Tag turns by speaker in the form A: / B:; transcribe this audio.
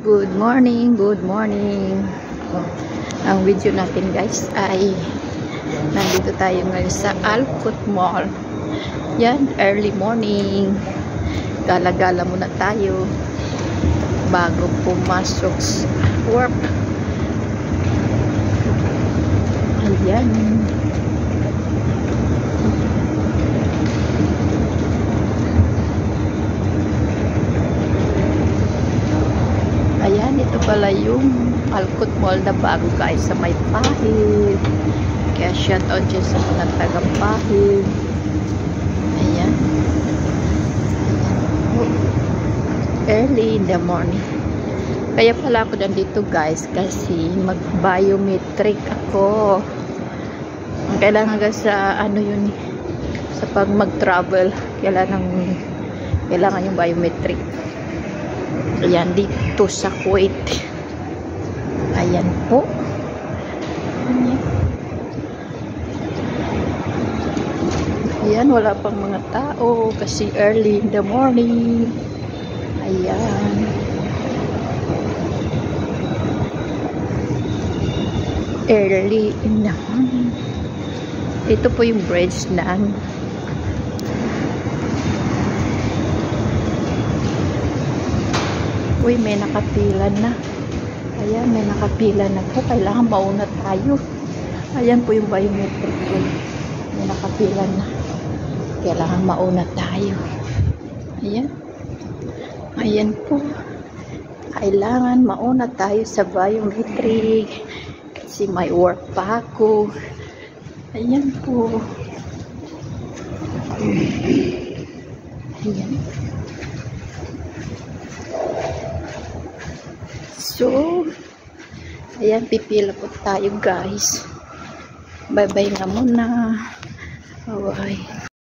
A: Good morning, good morning. Ang video natin guys ay nandito tayo ngayon sa Alcott Mall. Yan, early morning. Gala-gala muna tayo bago pumasok sa work. Ayan. Ayan, ito pala yung Alcott Mall na bago guys sa may Pahid. Kaya shout out dyan sa mga taga-Pahid. Ayan. Early in the morning. Kaya pala ako nandito guys kasi mag-biometric ako. Ang kailangan guys sa ano yun, sa pag mag-travel, kailangan yung biometric. Ayan, dito sa Kuwait. Ayan po. Ayan, wala pang mga tao kasi early in the morning. Ayan. Early in the morning. Ito po yung bridge na uy, may nakapila na. Ayan, may nakapila na po. Kailangan mauna tayo. Ayan po yung biometric ko. May nakapila na. Kailangan mauna tayo. Ayan. Ayan po. Kailangan mauna tayo sa biometric. Kasi may work pa ako. Ayan po. Ayan. So, ayan, pipila po tayo guys. Bye-bye nga muna. Bye-bye.